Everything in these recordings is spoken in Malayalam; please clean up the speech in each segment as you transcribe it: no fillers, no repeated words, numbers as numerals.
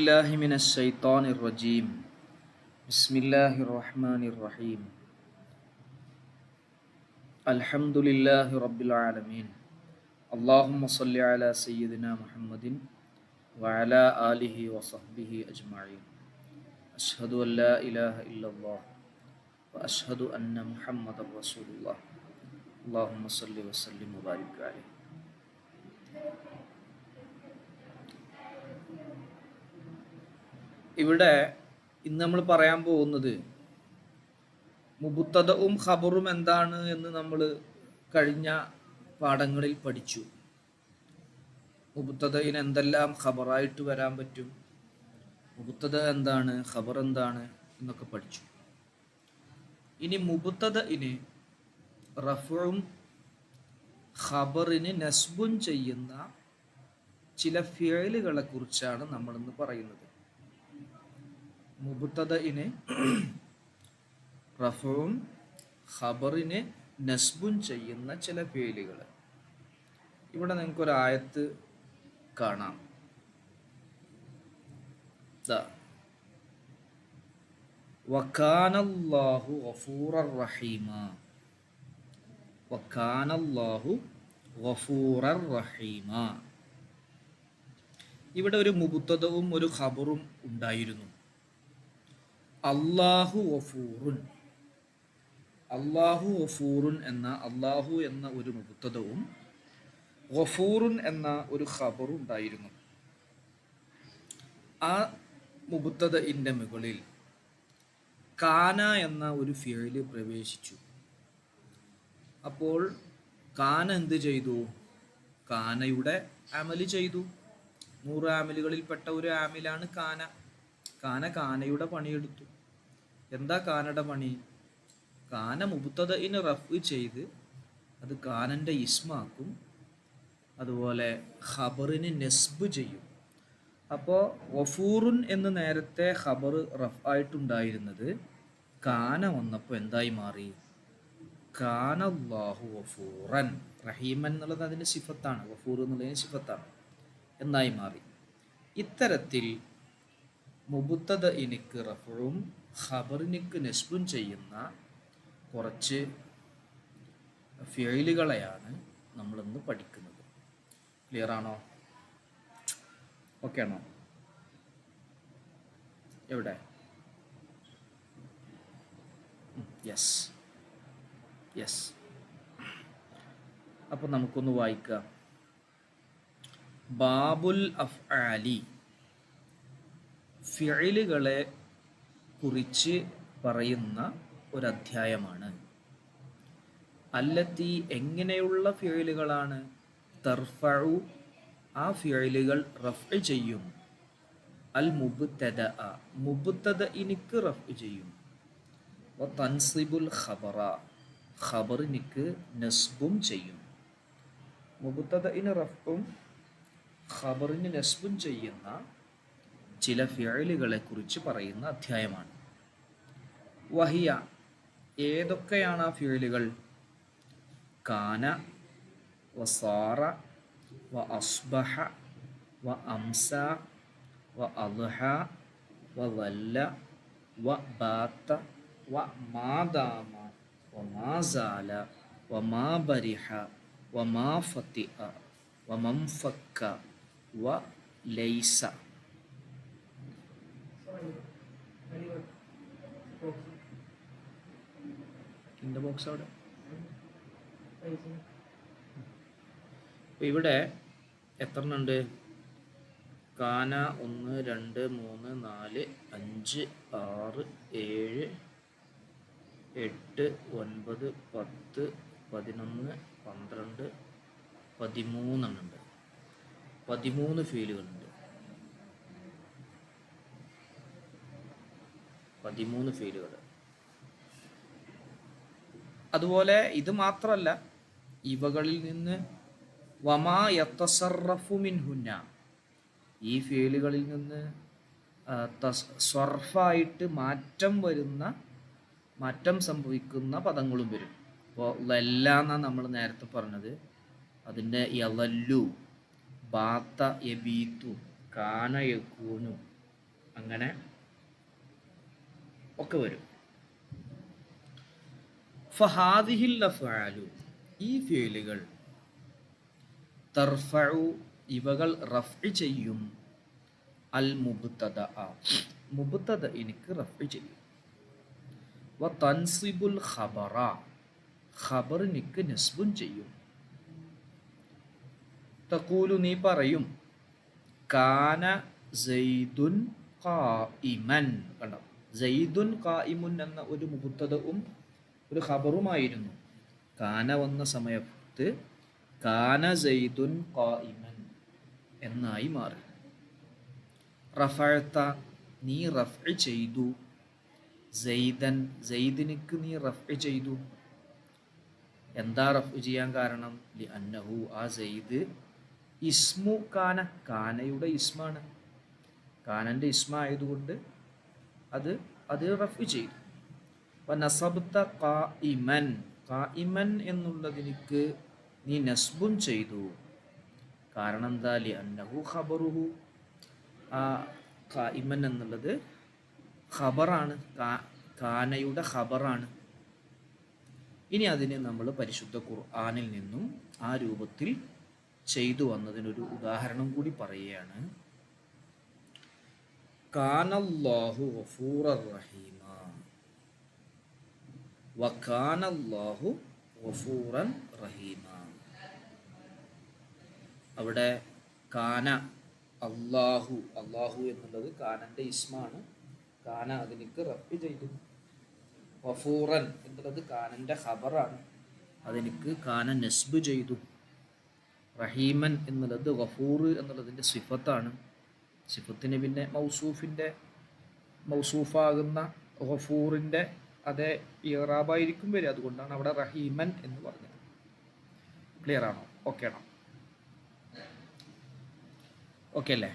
الله من الشيطان الرجيم بسم الله الرحمن الرحيم الحمد لله رب العالمين اللهم صل على سيدنا محمد وعلى آله وصحبه أجمعين أشهد أن لا إله إلا الله وأشهد أن محمد رسول الله اللهم صل وسلم وبارك عليه. ഇവിടെ ഇന്ന് നമ്മൾ പറയാൻ പോകുന്നത് മുബത്തദഉം ഖബറും എന്താണ് എന്ന് നമ്മൾ കഴിഞ്ഞ പാഠങ്ങളിൽ പഠിച്ചു. മുബത്തദഇന് എന്തെല്ലാം ഖബറായിട്ട് വരാൻ പറ്റും, മുബത്തദ എന്താണ്, ഖബർ എന്താണ് എന്നൊക്കെ പഠിച്ചു. ഇനി മുബത്തദഇന് റഫ്ഉം ഖബറിന് നസ്ബും ചെയ്യുന്ന ചില ഫിഅലുകളെ കുറിച്ചാണ് നമ്മളിന്ന് പറയുന്നത്. മുബത്തദഇന് റഫഉം ഖബറിന് നസ്ബും ചെയ്യുന്ന ചില ഫിഅലുകൾ. ഇവിടെ നിങ്ങൾക്കൊരു ആയത്ത് കാണാം. വകാനല്ലാഹു ഗഫൂറർ റഹീമ. വകാനല്ലാഹു ഗഫൂറർ റഹീമ. ഇവിടെ ഒരു മുബത്തദഉം ഒരു ഖബറും ഉണ്ടായിരുന്നു. അല്ലാഹു ഗഫൂറുൻ, അല്ലാഹു ഗഫൂറുൻ എന്ന അല്ലാഹു എന്ന ഒരു മുബത്തദഉം ഗഫൂറുൻ എന്ന ഒരു ഖബറും ഉണ്ടായിരുന്നു. ആ മുബത്തദഇന്റെ മുകളിൽ കാന എന്ന ഒരു ഫിഅല് പ്രവേശിച്ചു. അപ്പോൾ കാന എന്ത് ചെയ്തു? കാനയുടെ അമല് ചെയ്തു. 100 ആമലുകളിൽപ്പെട്ട ഒരു ആമിലാണ് കാന. കാനയുടെ പണിയെടുത്തു. എന്താ കാനയുടെ പണി? കാന മുബത്തദഇന് റഫ് ചെയ്ത് അത് കാനന്റെ ഇസ്മാക്കും, അതുപോലെ ഖബറിന് നസ്ബ് ചെയ്യും. അപ്പോൾ ഗഫൂറുൻ എന്ന് നേരത്തെ ഖബർ റഫ് ആയിട്ടുണ്ടായിരുന്നത് കാന വന്നപ്പോൾ എന്തായി മാറി? കാനല്ലാഹു ഗഫൂറൻ. റഹീമൻ എന്നുള്ളത് അതിൻ്റെ സിഫത്താണ്, ഗഫൂർ എന്നുള്ളതിന് സിഫത്താണ്, എന്നായി മാറി. ഇത്തരത്തിൽ മുബത്തദഇനിക്ക് റഫഉം ഖബറിനിക്ക് നസ്ബും ചെയ്യുന്ന കുറച്ച് ഫിഅലുകളെയാണ് നമ്മളിന്ന് പഠിക്കുന്നത്. ക്ലിയർ ആണോ? ഓക്കെ ആണോ? എവിടെ? Yes yes. അപ്പോൾ നമുക്കൊന്ന് വായിക്കാം. ബാബുൽ അഫ്ആലി, ഫിഅലുകളെ കുറിച്ച് പറയുന്ന ഒരധ്യായമാണ്. അല്ലത്തി, എങ്ങനെയുള്ള ഫിഅലുകളാണ്? തർഫഉ, ആ ഫിഅലുകൾ റഫ് ചെയ്യും. അൽ മുബ്തദഅ, മുബ്തദഇനിക്ക് റഫ് ചെയ്യും. വ തൻസിബുൽ ഖബറ, ഖബറിനിക്ക് നസ്ബും ചെയ്യും. മുബ്തദഇന് റഫും ഖബറിന് നസ്ബും ചെയ്യുന്ന ചില ഫിഅലുകളെ കുറിച്ച് പറയുന്ന അധ്യായമാണ്. വഹിയ, ഏതൊക്കെയാണ് ആ ഫിഅലുകൾ? കാന, വസാറ, വ അസ്ബഹ, വ അംസ, വ അദ്ഹ, വ വല്ല, വ ബാത്ത, വ മാദാമ, വ മാസാല, വ മാ ബരിഹ, വ മാ ഫത്തിഅ, വ മംഫക്ക, വ ലൈസ. ബോക്സ് അവിടെ. ഇവിടെ എത്ര ഉണ്ട്? കാന 1 2 3 4 5 6 7 8 9 10 11 12 13 ഉണ്ട്. 13 ഫീലുകളുണ്ട്. 13 ഫീലുകൾ. അതുപോലെ ഇത് മാത്രമല്ല, ഇവകളിൽ നിന്ന് വമാ യതസറഫു മിൻഹുന്ന, ഈ ഫീലുകളിൽ നിന്ന് സർഫായിട്ട് മാറ്റം സംഭവിക്കുന്ന പദങ്ങളും വരും. ഇപ്പോൾ ലല്ല എന്നാണ് നമ്മൾ നേരത്തെ പറഞ്ഞത്, അതിൻ്റെ യലല്ലു, ബാത്ത യബീത്തു, കാന യകൂനു, അങ്ങനെ ഒക്കെ വരും. ഫഹാദിഹിൽ അഫ്ആലു, ഈ ഫിഅലുകൾ, തർഫഉ, ഇവകൾ റഫ്ഇ ചെയ്യും, അൽ മുബ്തദഅ, മുബ്തദഇനിക്ക് റഫ്ഇ ചെയ്യും, വ തൻസിബുൽ ഖബറ, ഖബറിനിക്ക് നസ്ബുൻ ചെയ്യും. തഖൂലു, നീ പറയും, കാന സൈദുൻ ഖായിമൻ. കണ്ടോ, സൈദുൻ ഖായിമുൻ എന്ന ഒരു മുബ്തദഉം ഒരു ഖബറുമായിരുന്നു. കാന വന്ന സമയത്ത് കാന സൈദുൻ ഖായിമൻ എന്നായി മാറി. റഫഅത, നീ റഫ്ഇ ചെയ്തു, സൈദൻ, സൈദിനിക്ക് നീ റഫ്ഇ ചെയ്തു. എന്താ റഫ്ഇ ചെയ്യാൻ കാരണം? ലി അന്നഹു, ആ സൈദ്, ഇസ്മു കാന, കാനയുടെ ഇസ്മാണ്. കാനൻ്റെ ഇസ്മ ആയതുകൊണ്ട് അത് റഫ്ഇ ചെയ്തു. വ നസബ്ത ഖായിമൻ, ഖായിമൻ എന്നുള്ളതിനിക്ക് നീ നസ്ബുൻ ചെയ്തു. കാരണം എന്താ? ലി അന്നഹു ഖബറുഹു, ആ ഖായിമൻ എന്നുള്ളത് ഖബറാണ്, കാനയുടെ ഖബറാണ്. ഇനി അതിനെ നമ്മൾ പരിശുദ്ധ ഖുർആനിൽ നിന്നും ആ രൂപത്തിൽ ചെയ്തു വന്നതിനൊരു ഉദാഹരണം കൂടി പറയുകയാണ്. കാനല്ലാഹു ഗഫൂറർ റഹീമ, വകാനല്ലാഹു ഗഫൂറൻ റഹീമ. അവിടെ കാന, അല്ലാഹു, അല്ലാഹു എന്നുള്ളത് കാനൻ്റെ ഇസ്മാണ്. കാന അതിനിക്ക് റഫ്ഇ ചെയ്തു. ഗഫൂറൻ എന്നുള്ളത് കാനൻ്റെ ഖബറാണ്, അതെനിക്ക് കാന നസ്ബ് ചെയ്തു. റഹീമൻ എന്നുള്ളത് ഗഫൂർ എന്നുള്ളതിൻ്റെ സിഫത്താണ്. സിഫത്തിന് പിന്നെ മൗസൂഫാകുന്ന ഗഫൂറിൻ്റെ അതേ ഇറാബായിരിക്കും വരിക. അതുകൊണ്ടാണ് അവിടെ റഹീമൻ എന്ന് പറഞ്ഞത്. ക്ലിയർ ആണോ? ഓക്കെ ആണോ? ഓക്കെ അല്ലേ?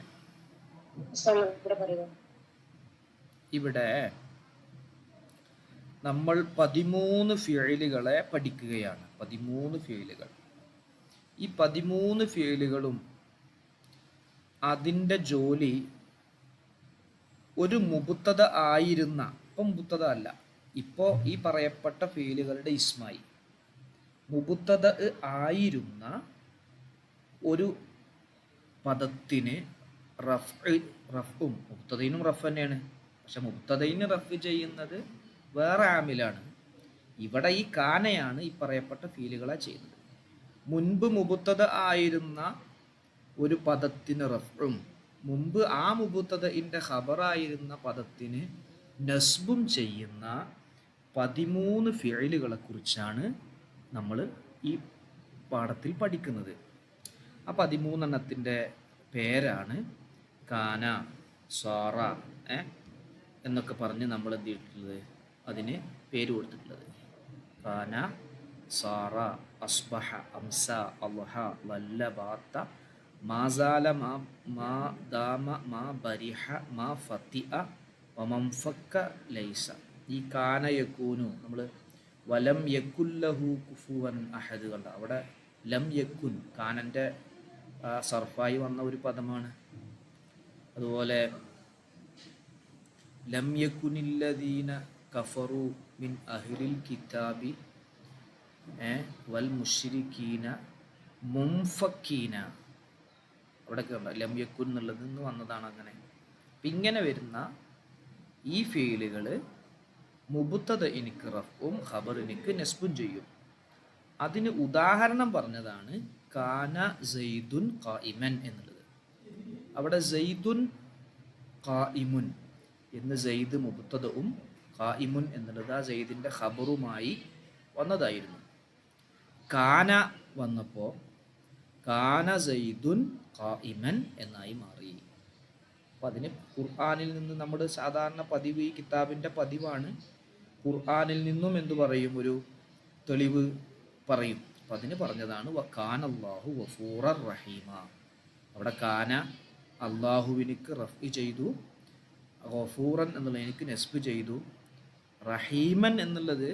ഇവിടെ നമ്മൾ 13 ഫിഅലുകളെ പഠിക്കുകയാണ്. 13 ഫിഅലുകൾ. ഈ 13 ഫിഅലുകളും അതിൻ്റെ ജോലി ഒരു മുബ്തദ ആയിരുന്ന, ഇപ്പം മുബ്തദ അല്ല, ഇപ്പോൾ ഈ പറയപ്പെട്ട ഫിഅലുകളുടെ ഇസ്മായി മുബ്തദ ആയിരുന്ന ഒരു പദത്തിന് റഫ്ഉം, മുബ്തദയിനും റഫ് തന്നെയാണ്. പക്ഷെ മുബ്തദയിന് റഫ് ചെയ്യുന്നത് വേറെ ആമിലാണ്. ഇവിടെ ഈ കാനയാണ് ഈ പറയപ്പെട്ട ഫീലുകളെ ചെയ്യുന്നത്. മുൻപ് മുബ്തദ ആയിരുന്ന ഒരു പദത്തിന് റഫ്ഉം മുമ്പ് ആ മുബ്തദഇൻ്റെ ഖബറായിരുന്ന പദത്തിന് നസ്ബും ചെയ്യുന്ന 13 ഫിഅലുകളെ കുറിച്ചാണ് നമ്മൾ ഈ പാഠത്തിൽ പഠിക്കുന്നത്. ആ 13 പേരാണ് കാന, സാറ എന്നൊക്കെ പറഞ്ഞ് നമ്മൾ എന്ത് ചെയ്തിട്ടുള്ളത്, അതിന് പേര് കൊടുത്തിട്ടുള്ളത്. കാന, സാറ, അസ്ബഹ, അംസ, അൽഹ, വല്ല, ബാത്ത, മാസാല, മാ ദാമ, മാ ബരിഹ, മാ ഫത്തിഅ, വമംഫക്ക, ലൈസ. ഈ കാന യക്കൂനു നമ്മൾ വലം യക്കുല്ലഹു കുഫുവൻ അഹദ് കണ്ട, അവിടെ ലം യക്കുൻ കാനൻ്റെ സർഫായി വന്ന ഒരു പദമാണ്. അതുപോലെ ലം യക്കുനില്ലദീന കഫറു മിൻ അഹ്ലിൽ കിതാബി വൽ മുശ്രിക്കീന മുംഫക്കീന, അവിടെയൊക്കെ ഉണ്ട് ലം യക്കുൻ എന്നുള്ളത് നിന്ന് വന്നതാണ്. അങ്ങനെ ഇങ്ങനെ വരുന്ന ഈ ഫീലുകൾ മുബ്തദഇനിക്ക് റഫ്ഉം ഖബറിനിക്ക് നസ്ബും ചെയ്യും. അതിന് ഉദാഹരണം പറഞ്ഞതാണ് കാന സൈദുൻ ഖായിമൻ എന്നുള്ളത്. അവിടെ സൈദുൻ ഖായിമുൻ എന്ന് സൈദ് മുബ്തദഉം ഖായിമുൻ എന്നുള്ളത് ആ സൈദിൻ്റെ ഖബറുമായി വന്നതായിരുന്നു. കാന വന്നപ്പോൾ കാന സൈദുൻ ഖായിമൻ എന്നായി മാറി. അപ്പം അതിന് ഖുർആനിൽ നിന്ന് നമ്മൾ സാധാരണ പതിവ്, ഈ കിതാബിൻ്റെ പതിവാണ് ഖുർആനിൽ നിന്നും എന്തു പറയും, ഒരു തെളിവ് പറയും. അപ്പം അതിന് പറഞ്ഞതാണ് വകാനല്ലാഹു ഗഫൂറർ റഹീമ. അവിടെ കാന അള്ളാഹുവിനിക്ക് റഫ്ഇ ചെയ്തു, ഗഫൂറൻ എന്നുള്ളത് എനിക്ക് നസ്ബ് ചെയ്തു. റഹീമൻ എന്നുള്ളത്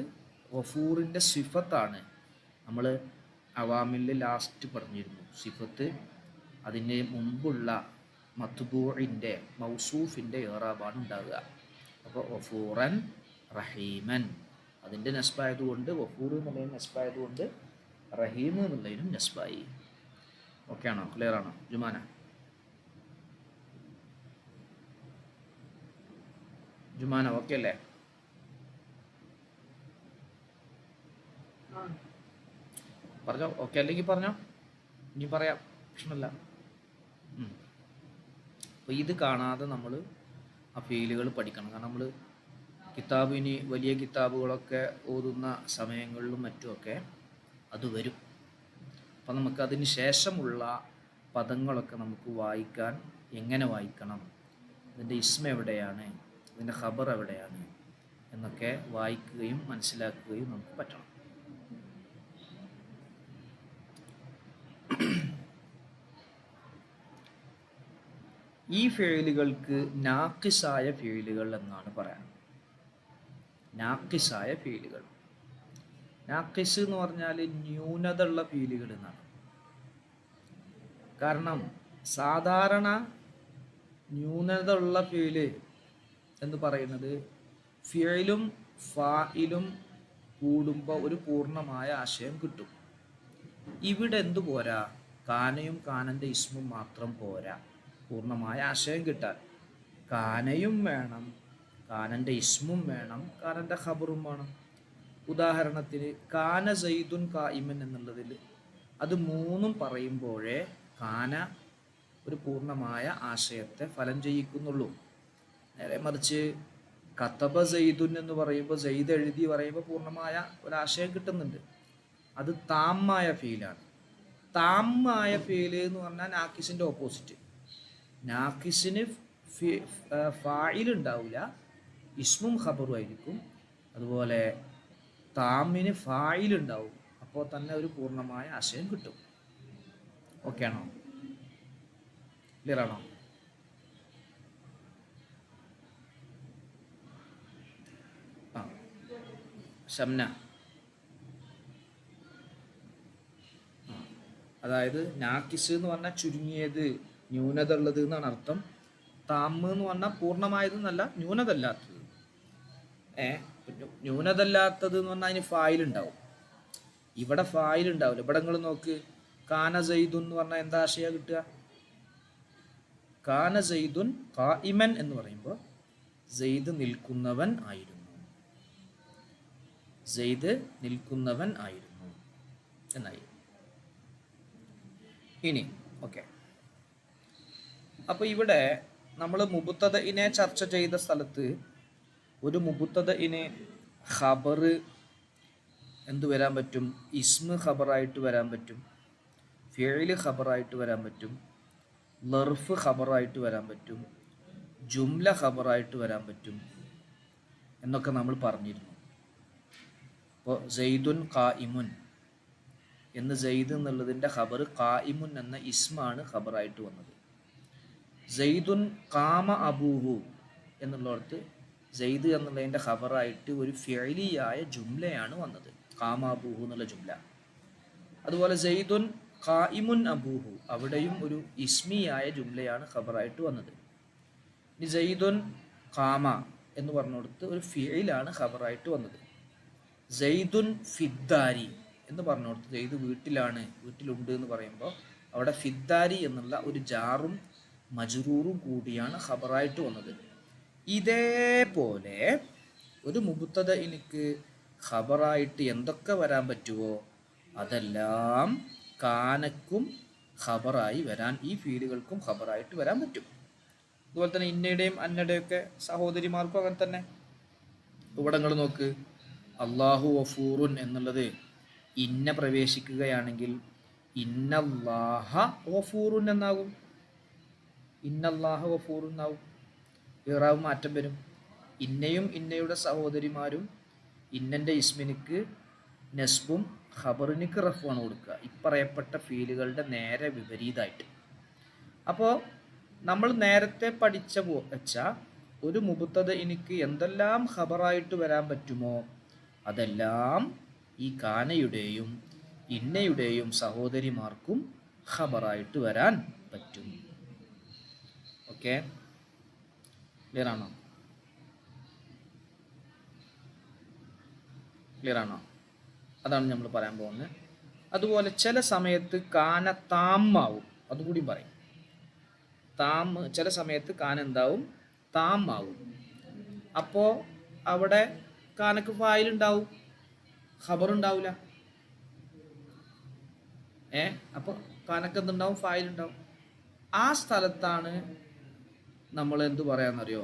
ഗഫൂറിൻ്റെ സിഫത്താണ്. നമ്മൾ അവാമിൽ ലാസ്റ്റ് പറഞ്ഞിരുന്നു, സിഫത്ത് അതിന് മുമ്പുള്ള മത്ബൂഇൻ്റെ മൗസൂഫിൻ്റെ ഇറാബാണ് ഉണ്ടാകുക. അപ്പോൾ ഗഫൂറൻ റഹീമൻ അതിൻ്റെ നസ്ബായതുകൊണ്ട്, ഗഫൂർ എന്നുള്ളതിന് നസ്ബായതുകൊണ്ട് റഹീം എന്നുള്ളതിനും നസ്ബായി. ഓക്കെ ആണോ? ക്ലിയർ ആണോ ജുമാന? ജുമാന ഓക്കെ അല്ലേ? പറഞ്ഞോ. ഓക്കെ അല്ലെങ്കിൽ പറഞ്ഞോ, ഇനി പറയാം, പ്രശ്നമില്ല. അപ്പോൾ ഇത് കാണാതെ നമ്മൾ ആ ഫീലുകൾ പഠിക്കണം. കാരണം നമ്മൾ കിതാബിന് വലിയ കിതാബുകളൊക്കെ ഓതുന്ന സമയങ്ങളിലും മറ്റുമൊക്കെ അത് വരും. അപ്പം നമുക്കതിന് ശേഷമുള്ള പദങ്ങളൊക്കെ നമുക്ക് വായിക്കാൻ എങ്ങനെ വായിക്കണം, ഇതിൻ്റെ ഇസ്മ എവിടെയാണ്, ഇതിൻ്റെ ഖബർ എവിടെയാണ് എന്നൊക്കെ വായിക്കുകയും മനസ്സിലാക്കുകയും നമുക്ക് പറ്റണം. ഈ ഫിഅലുകൾക്ക് നാഖിസായ ഫിഅലുകൾ എന്നാണ് പറയുന്നത്. നാഖിസായ ഫിഅലുകൾ, നാഖിസ് എന്ന് പറഞ്ഞാൽ ന്യൂനത ഉള്ള ഫിഅലുകൾ എന്നാണ്. കാരണം സാധാരണ ന്യൂനത ഉള്ള ഫിഅല് എന്ന് പറയുന്നത് ഫിഅലും ഫായിലും കൂടുമ്പോൾ ഒരു പൂർണ്ണമായ ആശയം കിട്ടും. ഇവിടെ എന്തു പോരാ? കാനയും കാനൻ്റെ ഇസ്മും മാത്രം പോരാ പൂർണ്ണമായ ആശയം കിട്ടാൻ. കാനയും വേണം, കാനൻ്റെ ഇസ്മും വേണം, കാനൻ്റെ ഖബറും വേണം. ഉദാഹരണത്തിന് കാന സൈദുൻ ഖായിമൻ എന്നുള്ളതിൽ അത് മൂന്നും പറയുമ്പോഴേ കാന ഒരു പൂർണ്ണമായ ആശയത്തെ ഫലം ചെയ്യിക്കുന്നുള്ളൂ. നേരെ മറിച്ച് കതബ സൈദുൻ എന്ന് പറയുമ്പോൾ, സൈദ് എഴുതി പറയുമ്പോൾ പൂർണ്ണമായ ഒരാശയം കിട്ടുന്നുണ്ട്. അത് താമായ ഫീലാണ്. താമായ ഫീല് എന്ന് പറഞ്ഞാൽ നാക്കിസിൻ്റെ ഓപ്പോസിറ്റ്. നാക്കിസിന് ഫായിൽ ഉണ്ടാവില്ല, ഇസ്മും ഖബറും ആയിരിക്കും. അതുപോലെ താമിന് ഫായിൽ ഉണ്ടാവും, അപ്പോൾ തന്നെ ഒരു പൂർണ്ണമായ ആശയം കിട്ടും. ഓക്കെ ആണോ? ക്ലിയർ ആണോ? ആ ഷംന, അതായത് നാക്കിസ് എന്ന് പറഞ്ഞാൽ ചുരുങ്ങിയത്, ന്യൂനത ഉള്ളത് എന്നാണ് അർത്ഥം. താമ് എന്ന് പറഞ്ഞാൽ പൂർണ്ണമായത് എന്നല്ല, ന്യൂനത അല്ലാത്തത്. ന്യൂനത അല്ലാത്തത് എന്ന് പറഞ്ഞാൽ അതിന് ഫായിൽ ഉണ്ടാവും. ഇവിടെ ഫായിൽ ഉണ്ടാവില്ല. ഇവിടെ നിങ്ങൾ നോക്ക്, കാന സൈദുൻ എന്ന് പറഞ്ഞാൽ എന്താ ആശയ കിട്ടുക? കാന സൈദുൻ ഖായിമൻ എന്ന് പറയുമ്പോൾ സെയ്ദ് നിൽക്കുന്നവൻ ആയിരുന്നു, സെയ്ദ് നിൽക്കുന്നവൻ ആയിരുന്നു എന്നായി. ഇനി ഓക്കെ, അപ്പോൾ ഇവിടെ നമ്മൾ മുബത്തദഇനെ ചർച്ച ചെയ്ത സ്ഥലത്ത് ഒരു മുബത്തദഇന് ഖബർ എന്ത് വരാൻ പറ്റും? ഇസ്മ ഖബറായിട്ട് വരാൻ പറ്റും, ഫിഅല് ഖബറായിട്ട് വരാൻ പറ്റും, ലർഫ് ഖബറായിട്ട് വരാൻ പറ്റും, ജുംല ഖബറായിട്ട് വരാൻ പറ്റും എന്നൊക്കെ നമ്മൾ പറഞ്ഞിരുന്നു. അപ്പോൾ സെയ്ദുൻ ഖായിമുൻ എന്ന് സെയ്ദ് എന്നുള്ളതിൻ്റെ ഖബർ ഖായിമുൻ എന്ന ഇസ്മാണ് ഖബറായിട്ട് വന്നത്. സെയ്ദുൻ ഖാമ അബൂഹു എന്നുള്ളിടത്ത് സെയ്ദ് എന്നുള്ളതിൻ്റെ ഖബറായിട്ട് ഒരു ഫിഅലിയായ ജുംലയാണ് വന്നത്, ഖാമ അബൂഹു എന്നുള്ള ജുംല. അതുപോലെ സെയ്ദുൻ ഖായിമുൻ അബൂഹു, അവിടെയും ഒരു ഇസ്മിയായ ജുംലയാണ് ഖബറായിട്ട് വന്നത്. ഇനി സെയ്ദുൻ ഖാമ എന്ന് പറഞ്ഞുകൊടുത്ത് ഒരു ഫിഅലാണ് ഖബറായിട്ട് വന്നത്. സെയ്ദുൻ ഫിദ്ദാരി എന്ന് പറഞ്ഞുകൊടുത്ത് സെയ്ദ് വീട്ടിലാണ്, വീട്ടിലുണ്ട് എന്ന് പറയുമ്പോൾ അവിടെ ഫിദ്ദാരി എന്നുള്ള ഒരു ജാറും മജ്റൂറും കൂടിയാണ് ഖബറായിട്ട് വന്നത്. ഇതേപോലെ ഒരു മുബ്തദഇനിക്ക് ഖബറായിട്ട് എന്തൊക്കെ വരാൻ പറ്റുമോ അതെല്ലാം കാനക്കും ഖബറായി വരാൻ, ഈ ഫീലുകൾക്കും ഖബറായിട്ട് വരാൻ പറ്റും. അതുപോലെ തന്നെ ഇന്നയുടെയും അന്നയുടെയും ഒക്കെ സഹോദരിമാർക്കും അങ്ങനെ തന്നെ. ഇവിടെ നിങ്ങൾ നോക്ക്, അല്ലാഹു ഗഫൂറുൻ എന്നുള്ളത് ഇന്ന പ്രവേശിക്കുകയാണെങ്കിൽ ഇന്നല്ലാഹ ഗഫൂറുൻ എന്നാകും, ഇന്നല്ലാഹ ഗഫൂറുൻ എന്നാവും. ഇറാവ് മാറ്റം വരും. ഇന്നയും ഇന്നയുടെ സഹോദരിമാരും ഇന്നൻ്റെ ഇസ്മിനിക്ക് നസ്ബും ഖബറിനിക്ക് റഫുമാണ് കൊടുക്കുക, ഇപ്പറയപ്പെട്ട ഫീലുകളുടെ നേരെ വിപരീതമായിട്ട്. അപ്പോൾ നമ്മൾ നേരത്തെ പഠിച്ച വെച്ചാൽ ഒരു മുബ്തദഇനിക്ക് എന്തെല്ലാം ഖബറായിട്ട് വരാൻ പറ്റുമോ അതെല്ലാം ഈ കാനയുടെയും ഇന്നയുടെയും സഹോദരിമാർക്കും ഖബറായിട്ട് വരാൻ പറ്റും. ഓക്കെ, ക്ലിയർ ആണോ? ക്ലിയർ ആണോ? അതാണ് നമ്മൾ പറയാൻ പോകുന്നത്. അതുപോലെ ചില സമയത്ത് കാന താമാവും, അതുകൂടി പറയും. ചില സമയത്ത് കാന എന്താവും? താമാവും. അപ്പോൾ അവിടെ കാനക്ക് ഫായിലുണ്ടാവും, ഖബറുണ്ടാവില്ല. അപ്പോൾ കാനക്ക് എന്തുണ്ടാവും? ഫായിലുണ്ടാവും. ആ സ്ഥലത്താണ് നമ്മൾ എന്ത് പറയാന്നറിയോ?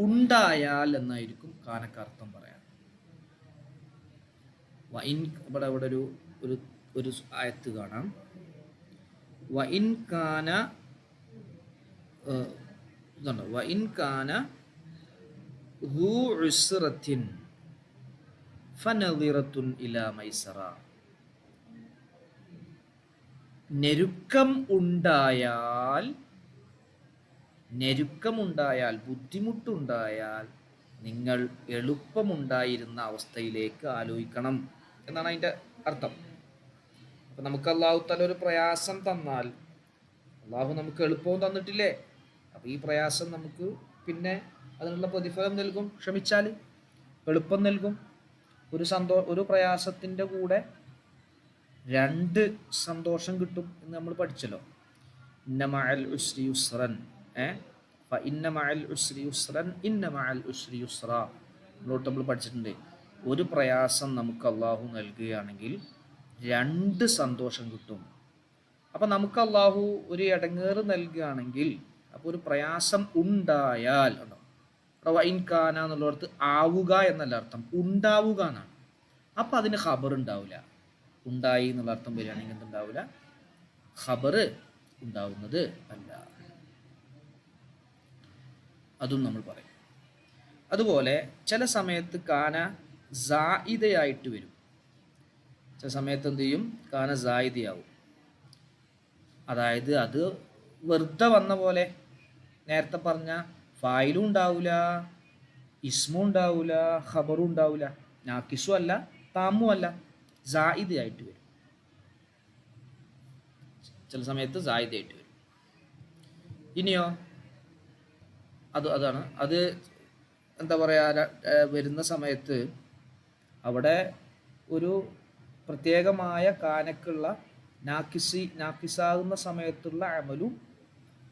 ഉണ്ടായാൽ എന്നായിരിക്കും കാനക്ക് അർത്ഥം പറയാൻ. ഇവിടെ ഒരു ഒരു ഒരു ആയത്ത് കാണാം. വഇൻ കാന ഇതുണ്ടോ? വഇൻ കാന ദൂ ഉസ്റത്തിൻ ഫനദിറത്തുൻ ഇലാ മൈസറ. ഞെരുക്കം ഉണ്ടായാൽ, ബുദ്ധിമുട്ടുണ്ടായാൽ നിങ്ങൾ എളുപ്പമുണ്ടായിരുന്ന അവസ്ഥയിലേക്ക് ആലോചിക്കണം എന്നാണ് അതിൻ്റെ അർത്ഥം. അപ്പം നമുക്ക് അള്ളാഹു തആല ഒരു പ്രയാസം തന്നാൽ അള്ളാഹു നമുക്ക് എളുപ്പവും തന്നിട്ടില്ലേ? അപ്പം ഈ പ്രയാസം നമുക്ക് പിന്നെ അതിനുള്ള പ്രതിഫലം നൽകും. ക്ഷമിച്ചാൽ എളുപ്പം നൽകും. ഒരു പ്രയാസത്തിൻ്റെ കൂടെ 2 സന്തോഷം കിട്ടും എന്ന് നമ്മൾ പഠിച്ചല്ലോ. ഇന്ന മഅൽ ഉസ്രി യുസ്റൻ, ഫഇന്ന മഅൽ ഉസ്രി യുസ്റൻ ഇന്ന മഅൽ ഉസ്രി യുസ്റ. നമ്മൾ പഠിച്ചിട്ടുണ്ട്. ഒരു പ്രയാസം നമുക്ക് അള്ളാഹു നൽകുകയാണെങ്കിൽ 2 സന്തോഷം കിട്ടും. അപ്പം നമുക്ക് അള്ളാഹു ഒരു ഇടങ്ങേറ് നൽകുകയാണെങ്കിൽ, അപ്പോൾ ഒരു പ്രയാസം ഉണ്ടായാൽ, വഇൻ കാന എന്നുള്ളടത്ത് ആവുക എന്നല്ല അർത്ഥം, ഉണ്ടാവുക എന്നാണ്. അപ്പം അതിന് ഖബർ ഉണ്ടാവില്ല. ഉണ്ടായി എന്നുള്ള അർത്ഥം വരികയാണെങ്കിൽ എന്തുണ്ടാവില്ല? ഖബർ ഉണ്ടാവുന്നത് അല്ല. അതും നമ്മൾ പറയും. അതുപോലെ ചില സമയത്ത് കാന സായിദയായിട്ട് വരും. ചില സമയത്ത് എന്ത് ചെയ്യും? കാന സായിദയാവും. അതായത് അത് വെറുതെ വന്ന പോലെ. നേരത്തെ പറഞ്ഞ ഫായിലും ഉണ്ടാവില്ല, ഇസ്മും ഉണ്ടാവില്ല, ഖബറും ഉണ്ടാവില്ല. നാക്കിസും അല്ല, താമും അല്ല, സായിദയായിട്ട് വരും. ചില സമയത്ത് സായിദയായിട്ട് വരും. ഇനിയോ അതാണ് അത് എന്താ പറയുക, വരുന്ന സമയത്ത് അവിടെ ഒരു പ്രത്യേകമായ കാനക്കുള്ള നാക്കിസാകുന്ന സമയത്തുള്ള അമലും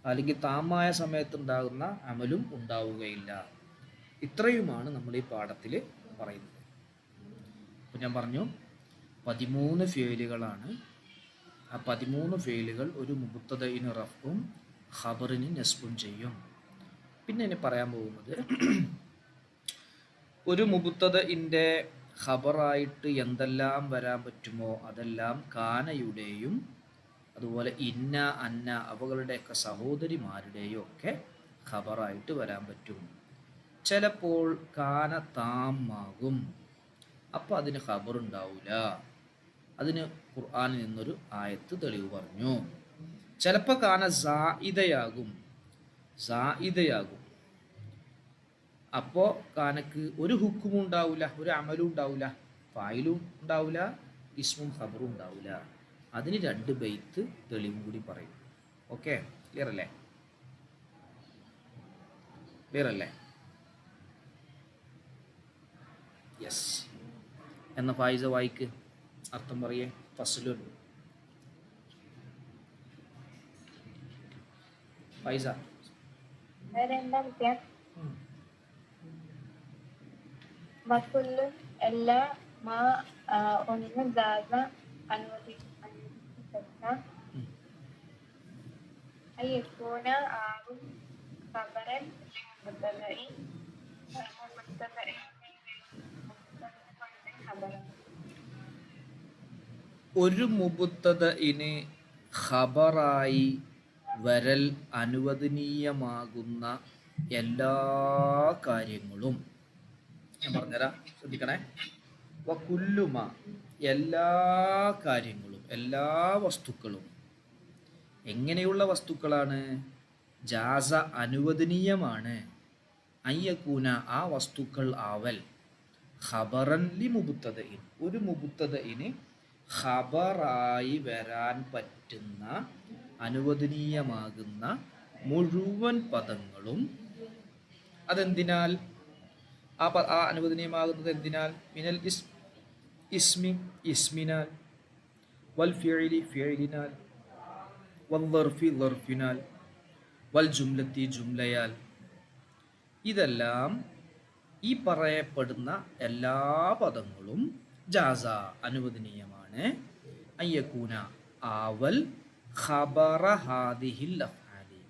അല്ലെങ്കിൽ താമായ സമയത്തുണ്ടാകുന്ന അമലും ഉണ്ടാവുകയില്ല. ഇത്രയുമാണ് നമ്മൾ ഈ പാഠത്തിൽ പറയുന്നത്. അപ്പം ഞാൻ പറഞ്ഞു 13 ഫേലുകളാണ്. ആ 13 ഫേലുകൾ ഒരു മുബ്തദഇന് റഫ്ഉം ഖബറിന് നസ്ബും ചെയ്യും. പിന്നെ ഇനി പറയാൻ പോകുന്നത് ഒരു മുബ്തദഇൻ്റെ ഖബറായിട്ട് എന്തെല്ലാം വരാൻ പറ്റുമോ അതെല്ലാം കാനയുടെയും അതുപോലെ ഇന്ന, അന്ന അവകളുടെയൊക്കെ സഹോദരിമാരുടെയും ഒക്കെ ഖബറായിട്ട് വരാൻ പറ്റും. ചിലപ്പോൾ കാന താമാകും, അപ്പോൾ അതിന് ഖബർ ഉണ്ടാവില്ല. അതിന് ഖുർആനിൽ നിന്നൊരു ആയത്ത് തെളിവ് പറഞ്ഞു. ചിലപ്പോൾ കാന സായിദയാകും, അപ്പോൾ കാനക്ക് ഒരു ഹുക്കുമും ഉണ്ടാവില്ല, ഒരു അമലും ഉണ്ടാവില്ല, ഫായിലും ഉണ്ടാവില്ല, ഇസ്മും ഖബറും ഉണ്ടാവില്ല. അതിന് 2 ബൈത്ത് തെളിവും കൂടി പറയും. ഓക്കെ, ക്ലിയർ അല്ലേ? യെസ്. എന്ന ഫായിസ വായിക്ക്, അർത്ഥം പറയേ. ഫസ്ലുൻ. ഫായിസ മക്കുല്ലുൻ എല്ലാ മാ ഒന്ന് ജാസ അനുവദിക്കപ്പെട്ട അയ്യക്കൂന ആകും ഖബറൻ മുബ്തദഇ ഒരു മുബ്തദഇന് ഖബറായി വരൽ അനുവദനീയമാകുന്ന എല്ലാ കാര്യങ്ങളും ഞാൻ പറഞ്ഞുതരാം, ശ്രദ്ധിക്കണേ. വകുല്ലുമ എല്ലാ കാര്യങ്ങളും, എല്ലാ വസ്തുക്കളും. എങ്ങനെയുള്ള വസ്തുക്കളാണ്? ജാസ അനുവദനീയമാണ്. അയ്യക്കൂന ആ വസ്തുക്കൾ ആവൽ ഖബറൻ ലി മുബ്തദഇൻ ഒരു മുബ്തദഇന് ഖബറായി വരാൻ പറ്റുന്ന അനുവദനീയമാകുന്ന മുഴുവൻ പദങ്ങളും അതെന്തിനാൽ ആ അനുവദനീയമാകുന്നത് എന്തിനാൽ? മിനൽ ഇസ്മിനാൽ, വൽ ഫിഇലി ഫിഇലിനാൽ, വൽ ളർഫിനാൽ, വൽ ജുംലത്തി ജുംലയാൽ. ഇതെല്ലാം ഈ പറയപ്പെടുന്ന എല്ലാ പദങ്ങളും ജാസ അനുവദനീയമാണ്. അയ്യക്കൂന ആവൽ ഖബറ ഹാദിഹിൽ അഫ്ആലി,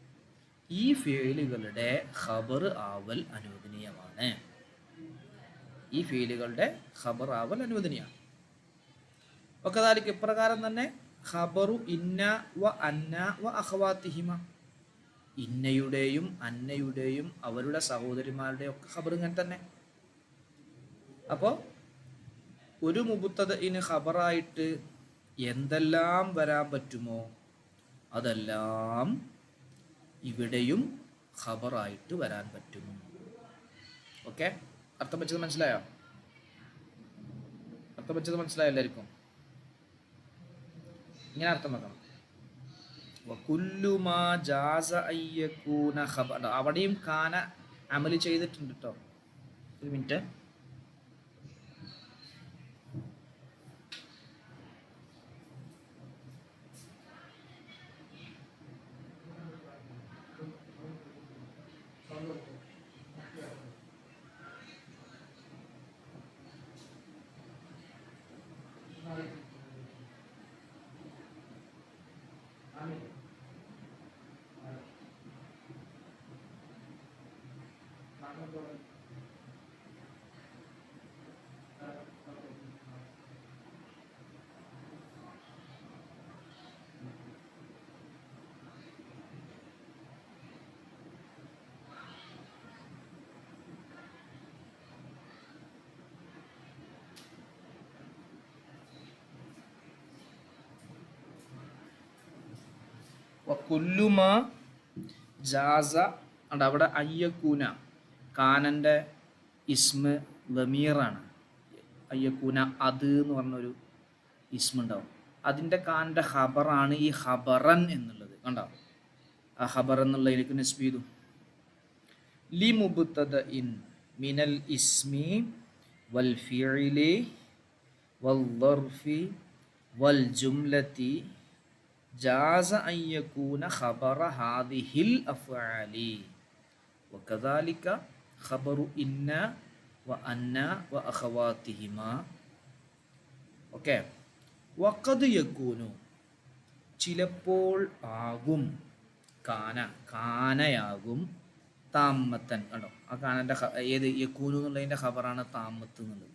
ഈ ഫിഇലുകളുടെ ഖബർ ആവൽ അനുവദനീയമാണ്. ഈ ഫീലുകളുടെ ഖബർ ആവൽ അനുവദനീയമാണ്. വകദാലിക ഇപ്രകാരം തന്നെ ഖബറു ഇന്ന വ അന്ന വ അഖവാതിഹിമ, ഇന്നയുടെയും അന്നയുടെയും അവരുടെ സഹോദരിമാരുടെയും ഒക്കെ ഖബർ ഇങ്ങനെ തന്നെ. അപ്പോൾ ഒരു മുബ്തദഇന് ഖബറായിട്ട് എന്തെല്ലാം വരാൻ പറ്റുമോ അതെല്ലാം ഇവിടെയും ഖബറായിട്ട് വരാൻ പറ്റും. ഓക്കെ, അർത്ഥം വെച്ചത് മനസ്സിലായോ? അർത്ഥം വെച്ചത് മനസ്സിലായോ എല്ലാവർക്കും? ഇങ്ങനെ അർത്ഥം വെക്കണം. അവിടെയും കാന അമല് ചെയ്തിട്ടുണ്ട് കേട്ടോ. ഒരു മിനിറ്റ്. വകുല്ലുമാ ജാസ, അവിടെ അയ്യക്കൂന കാനൻ്റെ ഇസ്മ് ലമീറാണ്. അയ്യക്കൂന അത് എന്ന് പറഞ്ഞൊരു ഇസ്മ ഉണ്ടാവും. അതിൻ്റെ കാൻ്റെ ഖബറാണ് ഈ ഖബറൻ എന്നുള്ളത്. കണ്ടോ? ആ ഖബർ എന്നുള്ളതിലേക്ക് നസ്ബ് ചെയ്തു. ലി മുബ്തദഇൻ മിനൽ ഇസ്മി വൽ ഫിഇലി വൽ ളർഫി വൽ ജുംലതി ജാസ അൻ യകൂന ഖബറ ഹാദിഹിൽ അഫ്ആലി വകദാലിക ഖബറു ഇന്ന വ അന്ന വ അഖവാതിഹിമാ. ഓക്കെ. വഖദ് യകൂനു, ചിലപ്പോൾ ആകും, കാനയാകും, താമത്തൻ. കണ്ടോ? ആ കാനൻ്റെ ഏത് യകൂനു എന്നുള്ളതിൻ്റെ ഖബറാണ് താമത്ത് എന്നുള്ളത്.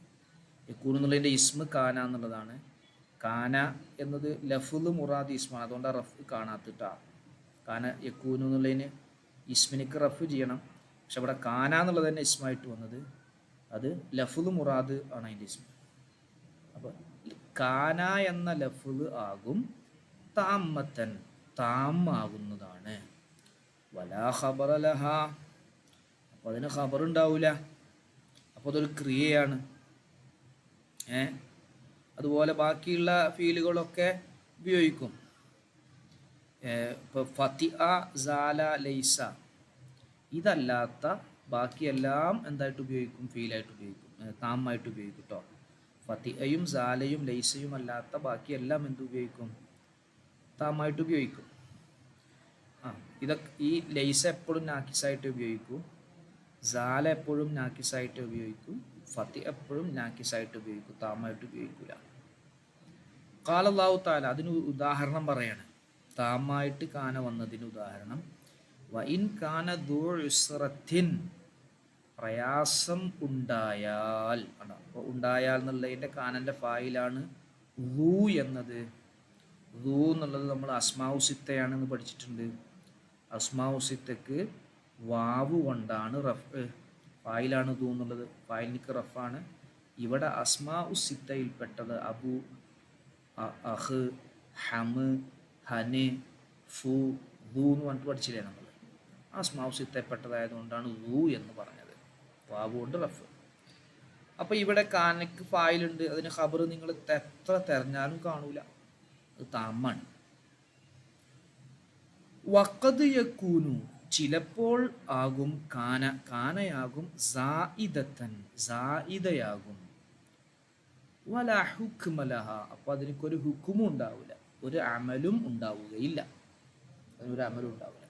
യകൂനു എന്നുള്ളതിൻ്റെ ഇസ്മ് കാന എന്നുള്ളതാണ്. കാന എന്നത് ലഫ്ള് മുറാദ് ഇസ്മാണ്, അതുകൊണ്ട് റഫ് കാണാത്തിട്ടാ. കാന യകൂനു എന്നുള്ളതിന് ഇസ്മിനിക്ക് റഫ് ചെയ്യണം. പക്ഷെ അവിടെ കാന എന്നുള്ളത് തന്നെ ഇസ്മായിട്ട് വന്നത് അത് ലഫ്ള് മുറാദ് ആണ് അതിൻ്റെ ഇസ്മ. അപ്പോൾ കാന എന്ന ലഫ്ള് ആകും താമത്തൻ, താമാകുന്നതാണ്. വലാ ഖബറ ലഹ, അപ്പോൾ അതിന് ഖബർ ഉണ്ടാവില്ല. അപ്പോൾ അതൊരു ക്രിയയാണ്. അതുപോലെ ബാക്കിയുള്ള ഫീലുകളൊക്കെ ഉപയോഗിക്കും. ഇപ്പോൾ ഫതിഅ, സാല, ലൈസ ഇതല്ലാത്ത ബാക്കിയെല്ലാം എന്തായിട്ട് ഉപയോഗിക്കും? ഫീലായിട്ട് ഉപയോഗിക്കും, താമായിട്ട് ഉപയോഗിക്കും കേട്ടോ. ഫതിഅയും സാലയും ലൈസയും അല്ലാത്ത ബാക്കിയെല്ലാം എന്ത് ഉപയോഗിക്കും? താമായിട്ട് ഉപയോഗിക്കും. ഇതൊക്കെ ഈ ലൈസ എപ്പോഴും നാക്കിസായിട്ട് ഉപയോഗിക്കും, സാല എപ്പോഴും നാക്കിസായിട്ട് ഉപയോഗിക്കും, ഫതി എപ്പോഴും നാക്കിസായിട്ട് ഉപയോഗിക്കും, താമായിട്ട് ഉപയോഗിക്കില്ല. ഖാല അല്ലാഹു തആല, അതിന് ഉദാഹരണം പറയാണ്. താമായിട്ട് കാന വന്നതിന് ഉദാഹരണം വ ഇൻ കാന ദൂ ഉസ്റത്തിൻ, പ്രയാസം ഉണ്ടായാൽ. അപ്പോൾ ഉണ്ടായാൽ എന്നുള്ളതിൻ്റെ കാനൻ്റെ ഫായിലാണ് ദൂ എന്നത്. ദൂ എന്നുള്ളത് നമ്മൾ അസ്മാഉ സിത്തയാണെന്ന് പഠിച്ചിട്ടുണ്ട്. അസ്മാഉ സിത്തക്ക് വാവ് കൊണ്ടാണ് റഫ്, ഫായിലാണ് ദൂ എന്നുള്ളത്, ഫായിലിക്ക് റഫാണ്. ഇവിടെ അസ്മാഉ സിത്തയിൽപ്പെട്ടത് അബു, അഹ്, ഹമ്, ഹന്, ഫു, ദൂ എന്ന് പറഞ്ഞിട്ട് പഠിച്ചില്ലേ നമ്മൾ. അസ്മാഉ സിത്തയിൽപ്പെട്ടതായതുകൊണ്ടാണ് ദൂ എന്ന് പറഞ്ഞത്, വാവ് കൊണ്ട് റഫ്. അപ്പോൾ ഇവിടെ കാനക്ക് ഫായിലുണ്ട്, അതിന് ഖബർ നിങ്ങൾ എത്ര തെരഞ്ഞാലും കാണൂല, അത് താമാണ്. വഖദ് യകൂനു ചിലപ്പോൾ ആകും കാനയാകും സായിദയാകും വലാ ഹുക്മ ലഹ അപ്പോൾ അതിനൊരു ഹുക്കുമും ഉണ്ടാവില്ല, ഒരു അമലും ഉണ്ടാവുകയില്ല, അതിനൊരു അമലും ഉണ്ടാവില്ല.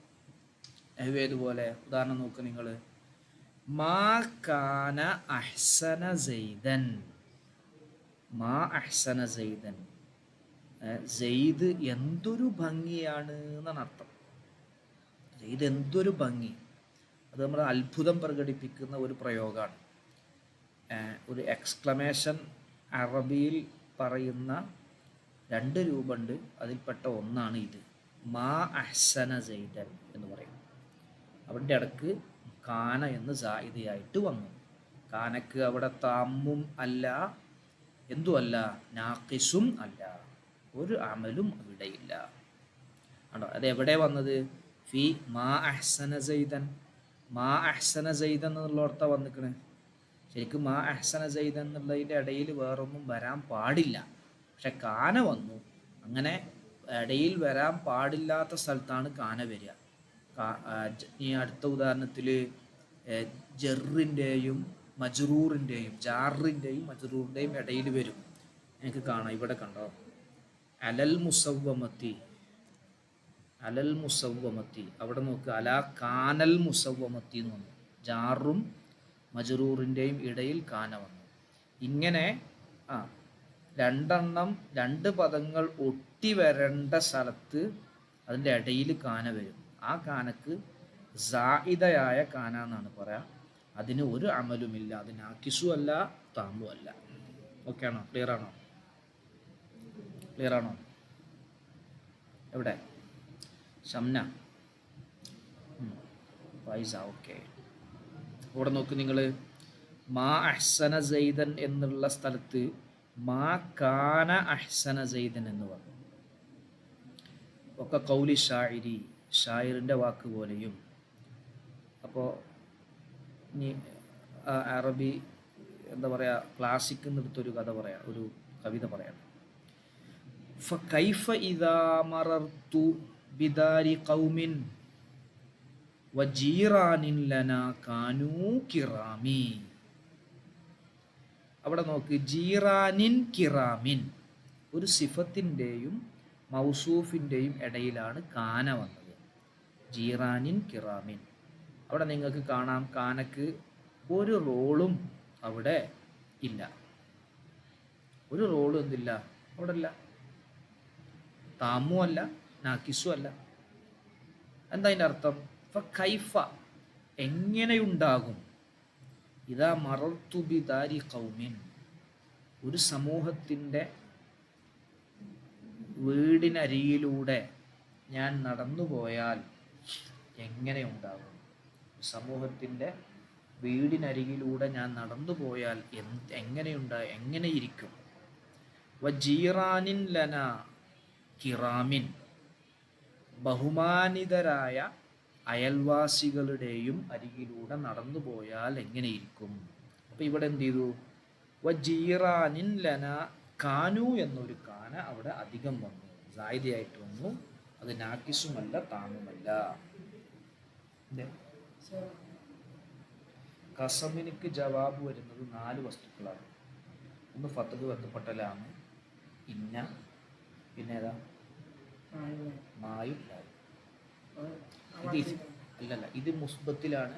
ഏതുപോലെ ഉദാഹരണം നോക്ക് നിങ്ങൾ, മാ കാന അഹ്സന സൈദൻ, മാ അഹ്സന സൈദൻ, സെയ്ദ് എന്തൊരു ഭംഗിയാണ് എന്നാണ് അർത്ഥം. സെയ്ദ് എന്തൊരു ഭംഗി, അത് നമ്മൾ അത്ഭുതം പ്രകടിപ്പിക്കുന്ന ഒരു പ്രയോഗമാണ്. ഒരു എക്സ്ക്ലമേഷൻ അറബിയിൽ പറയുന്ന 2 രൂപമുണ്ട്, അതിൽപ്പെട്ട ഒന്നാണ് ഇത്, മാ അഹ്സന സെയ്ദൻ എന്ന് പറയും. അവിടെ ഇടക്ക് കാന എന്ന് സായിദയായിട്ട് വന്നു. കാനക്ക് അവിടെ താമ്മും അല്ല, എന്തുമല്ല, നാഖിസും അല്ല, ഒരു അമലും അവിടെയില്ല. ആണോ, അത് എവിടെ വന്നത്? ഫി മാ അഹ്സന സൈദൻ, മാ അഹ്സന സൈദൻ എന്നുള്ളോടത്താണ് വന്നിക്കണ്. ശരിക്കും മാ അഹ്സന സൈദൻ എന്നുള്ളതിൻ്റെ ഇടയിൽ വേറൊന്നും വരാൻ പാടില്ല, പക്ഷെ കാന വന്നു. അങ്ങനെ ഇടയിൽ വരാൻ പാടില്ലാത്ത സ്ഥലത്താണ് കാന വരിക. ഈ അടുത്ത ഉദാഹരണത്തിൽ ജറിൻ്റെയും മജ്റൂറിൻ്റെയും, ജാറിൻ്റെയും മജ്റൂറിൻ്റെയും ഇടയിൽ വരും. എനിക്ക് കാണാം, ഇവിടെ കണ്ടോ, അലൽ മുസവ്വമത്തി, അലൽ മുസവ്വമത്തി, അവിടെ നോക്ക്, അലാ കാനൽ മുസവ്വമത്തി എന്ന് വന്നു. ജാറും മജ്റൂറിൻ്റെയും ഇടയിൽ കാന വന്നു. ഇങ്ങനെ 2 പദങ്ങൾ ഒട്ടി വരേണ്ട സ്ഥലത്ത് അതിൻ്റെ ഇടയിൽ കാന വരും. ആ കാനക്ക് സായിദയായ കാന എന്നാണ് പറയാ. അതിന് ഒരു അമലുമില്ല, അത് നാക്കിസും അല്ല താമും അല്ല. ഓക്കെ ആണോ? ക്ലിയർ ആണോ? ക്ലിയർ ആണോ? എവിടെ ഷംന പൈസ? ഓക്കെ, ഇവിടെ നോക്ക് നിങ്ങൾ, മാ അഹ്സന സൈദൻ എന്നുള്ള സ്ഥലത്ത് മാ കാന അഹ്സന സൈദൻ എന്ന് പറഞ്ഞു. ഒക്കെ കൗലി ഷായിരി, ഷായറിൻ്റെ വാക്ക് പോലെയും. അപ്പോൾ ഇനി അറബി എന്താ പറയുക, ക്ലാസിക് എന്നെടുത്തൊരു കഥ പറയാം, ഒരു കവിത പറയാം. ഫകൈഫ ഇദാ മറർതു ബിദാരി ഖൗമിൻ വജീറാനിൻ ലനാ കാനൂ കിറാമി. അവിടെ നോക്ക്, ജീറാനിൻ കിറാമിൻ, ഒരു സിഫത്തിൻ്റെയും മൗസൂഫിൻ്റെയും ഇടയിലാണ് കാന വന്നത്. ജീറാനിൻ കിറാമിൻ, അവിടെ നിങ്ങൾക്ക് കാണാം കാനക്ക് ഒരു റോളും അവിടെ ഇല്ല, ഒരു റോളും എന്തില്ല അവിടെ ഇല്ല, താമും അല്ല നാക്കിസും അല്ല. എന്താ അതിൻ്റെ അർത്ഥം? കൈഫ എങ്ങനെയുണ്ടാകും, ഇതാ മറർത്തു ബിദാരി ഖൗമിൻ, ഒരു സമൂഹത്തിൻ്റെ വീടിനരികിലൂടെ ഞാൻ നടന്നുപോയാൽ എങ്ങനെയുണ്ടാകും, സമൂഹത്തിൻ്റെ വീടിനരികിലൂടെ ഞാൻ നടന്നുപോയാൽ എങ്ങനെയിരിക്കും. വജീറാനിൻ ലന കിറാമിൻ, ബഹുമാനിതരായ അയൽവാസികളുടെയും അരികിലൂടെ നടന്നു പോയാൽ എങ്ങനെയിരിക്കും. അപ്പോൾ ഇവിടെ എന്ത് ചെയ്തു? വജീറാനിൻ ലന കാനു എന്നൊരു കാന അവിടെ അധികം വന്നു, സായിദയായിട്ട് വന്നു. അത് നാക്കിസുമല്ല താമുമല്ല. കസമിനിക്ക് ജവാബ് വരുന്നത് 4 വസ്തുക്കളാണ്. ഒന്ന് ഫത്തഹ് വെക്കപ്പെട്ടലാണ്, ഇന്ന, പിന്നെ ഏതാ, മായും ലായും. അല്ലല്ല, ഇത് മുസ്ബത്തിലാണ്,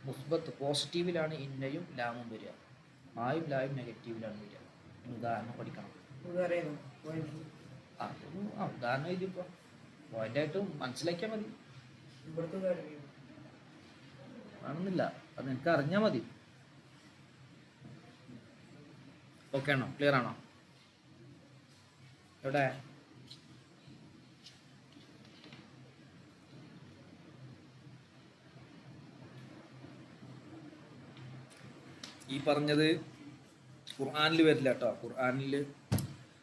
മുസ്ബത്ത് പോസിറ്റീവിലാണ് ഇന്നയും ലാമും വരിക, മായും ലായും നെഗറ്റീവിലാണ് വരിക. ഉദാഹരണം പഠിക്കണം. ഉദാഹരണം ഇതിപ്പോൾ പോയിന്റായിട്ട് മനസ്സിലാക്കിയാൽ മതി, വേണമെന്നില്ല, അത് എനിക്ക് അറിഞ്ഞാൽ മതി. ഓക്കെ ആണോ? ക്ലിയർ ആണോ? എവിടെ ഈ പറഞ്ഞത് ഖുർആനിൽ വരില്ല കേട്ടോ, ഖുർആനിൽ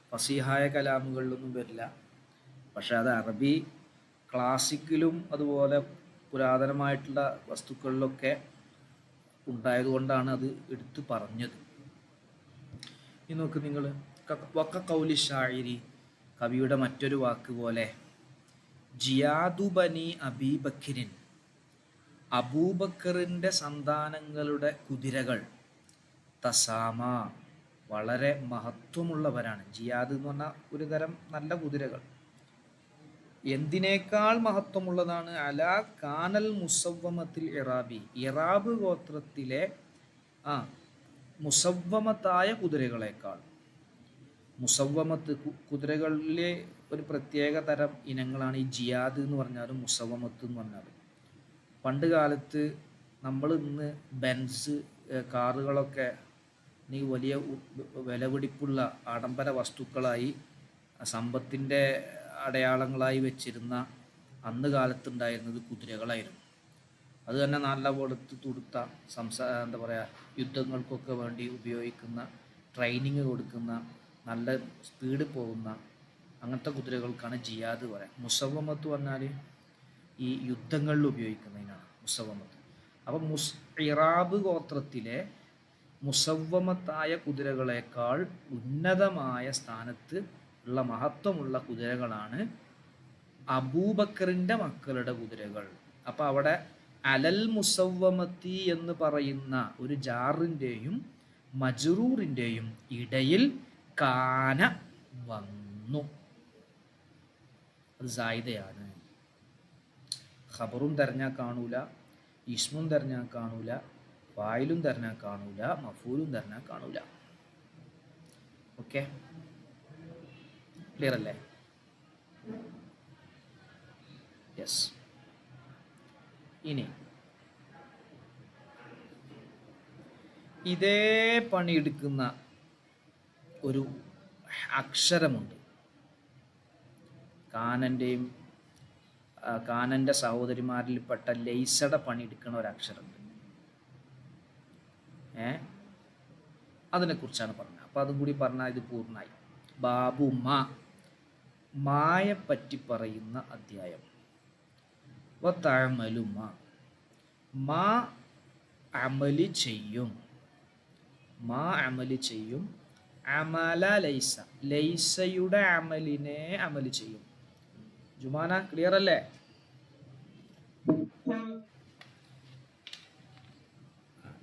ഫസീഹായ കലാമുകളിലൊന്നും വരില്ല. പക്ഷെ അത് അറബി ക്ലാസിക്കിലും അതുപോലെ പുരാതനമായിട്ടുള്ള വസ്തുക്കളിലൊക്കെ ഉണ്ടായതുകൊണ്ടാണ് അത് എടുത്തു പറഞ്ഞത്. ഇനി നോക്ക് നിങ്ങൾ, വക്ക കൗലി ഷായിരി, കവിയുടെ മറ്റൊരു വാക്ക് പോലെ, ജിയാദു ബനി അബീബക്കിരിൻ, അബൂബക്കറിൻ്റെ സന്താനങ്ങളുടെ കുതിരകൾ, തസാമ വളരെ മഹത്വമുള്ളവരാണ്. ജിയാദ് എന്ന് പറഞ്ഞാൽ ഒരു തരം നല്ല കുതിരകൾ. എന്തിനേക്കാൾ മഹത്വമുള്ളതാണ്? അലാ കാനൽ മുസവ്വമത്തിൽ ഇറാബി, ഇറാബ് ഗോത്രത്തിലെ മുസവ്വമത്തായ കുതിരകളെക്കാൾ. മുസവ്വമത്ത് കുതിരകളിലെ ഒരു പ്രത്യേക തരം ഇനങ്ങളാണ് ഈ ജിയാദ് എന്ന് പറഞ്ഞാലും മുസവ്വമത്ത് എന്ന് പറഞ്ഞാലും. പണ്ട് കാലത്ത് നമ്മൾ ഇന്ന് ബെൻസ് കാറുകളൊക്കെ ഈ വലിയ വിലപിടിപ്പുള്ള ആഡംബര വസ്തുക്കളായി സമ്പത്തിൻ്റെ അടയാളങ്ങളായി വെച്ചിരുന്ന അന്ന് കാലത്തുണ്ടായിരുന്നത് കുതിരകളായിരുന്നു. അത് തന്നെ നല്ല വെളുത്ത് തുടുത്ത എന്താ പറയുക, യുദ്ധങ്ങൾക്കൊക്കെ വേണ്ടി ഉപയോഗിക്കുന്ന, ട്രെയിനിങ് കൊടുക്കുന്ന, നല്ല സ്പീഡിൽ പോകുന്ന അങ്ങനത്തെ കുതിരകൾക്കാണ് ജിയാദ് പറയാം. മുസവ്വമത്ത് പറഞ്ഞാൽ ഈ യുദ്ധങ്ങളിൽ ഉപയോഗിക്കുന്നതിനാണ് മുസവ്വമത്ത്. അപ്പം ഇറാബ് ഗോത്രത്തിലെ മുസവ്വമത്തായ കുതിരകളെക്കാൾ ഉന്നതമായ സ്ഥാനത്ത് ഉള്ള മഹത്വമുള്ള കുതിരകളാണ് അബൂബക്കറിൻ്റെ മക്കളുടെ കുതിരകൾ. അപ്പം അവിടെ അലൽ മുസവ്വമത്തി എന്ന് പറയുന്ന ഒരു ജാറിൻ്റെയും മജ്റൂറിൻ്റെയും ഇടയിൽ കാന വന്നു. അത് സായിദയാണ്. ഖബറും തെരഞ്ഞാൽ കാണൂല, ഇസ്മും തെരഞ്ഞാൽ കാണൂല, ഫായിലും തെരഞ്ഞാൽ കാണൂല, മഫൂലും തെരഞ്ഞാൽ കാണൂല. ഓക്കെ, ക്ലിയർ അല്ലേ? യെസ്. ഇനി ഇതേ പണിയെടുക്കുന്ന ഒരു അക്ഷരമുണ്ട്. കാനൻ്റെ സഹോദരിമാരിൽപ്പെട്ട ലൈസയുടെ പണിയെടുക്കുന്ന ഒരു അക്ഷരമുണ്ട്. അതിനെക്കുറിച്ചാണ് പറഞ്ഞത്. അപ്പോൾ അതും കൂടി പറഞ്ഞാൽ ഇത് പൂർണ്ണമായി. ബാബു മായെപ്പറ്റി പറയുന്ന അധ്യായം. വതഅമലുമ, മാ അമലി ചെയ്യും, മാ അമലി ചെയ്യും, അമല ലൈസ, ലൈസയുടെ അമലിനെ അമലി ചെയ്യും. ജുമാന ക്ലിയർ അല്ലേ?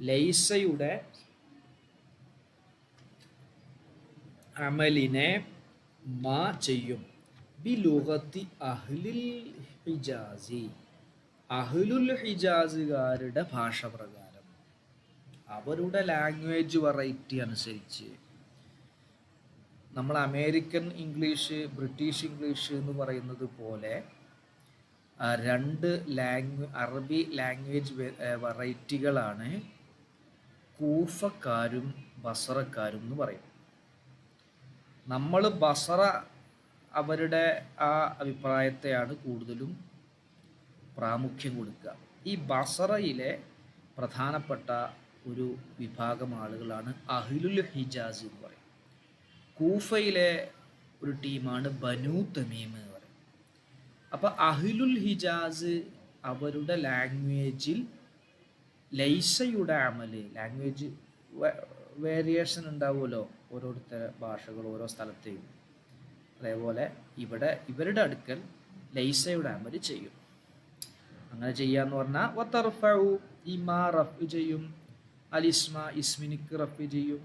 ലൈസയുടെ അമലിനെ മാ ചെയ്യും. ബിലുഗത്തി അഹ്ലിൽ ഹിജാസി, അഹ്ലുൽ ഹിജാസുകാരുടെ ഭാഷ പ്രകാരം, അവരുടെ ലാംഗ്വേജ് വെറൈറ്റി അനുസരിച്ച്. നമ്മൾ അമേരിക്കൻ ഇംഗ്ലീഷ്, ബ്രിട്ടീഷ് ഇംഗ്ലീഷ് എന്ന് പറയുന്നത് പോലെ രണ്ട് അറബി ലാംഗ്വേജ് വെറൈറ്റികളാണ് കൂഫക്കാരും ബസറക്കാരും എന്ന് പറയും. നമ്മൾ ബസറ അവരുടെ ആ അഭിപ്രായത്തെയാണ് കൂടുതലും പ്രാമുഖ്യം കൊടുക്കുക. ഈ ബസറയിലെ പ്രധാനപ്പെട്ട ഒരു വിഭാഗം ആളുകളാണ് അഹ്ലുൽ ഹിജാസ് എന്ന് പറയും. കൂഫയിലെ ഒരു ടീമാണ് ബനു തമീം എന്ന് പറയും. അപ്പോൾ അഹ്ലുൽ ഹിജാസ് അവരുടെ ലാംഗ്വേജിൽ ലൈസയുടെ അമല്, ലാംഗ്വേജ് വേരിയേഷൻ ഉണ്ടാവുമല്ലോ ഓരോരുത്തര ഭാഷകൾ ഓരോ സ്ഥലത്തെയും. അതേപോലെ ഇവരുടെ അടുക്കൽ ലൈസയുടെ അമല് ചെയ്യും. അങ്ങനെ ചെയ്യാന്ന് പറഞ്ഞാൽ വതർഫഉ, ഇമാ റഫ് ചെയ്യും, അലിസ്മ ഇസ്മിനിക്ക് റഫ് ചെയ്യും,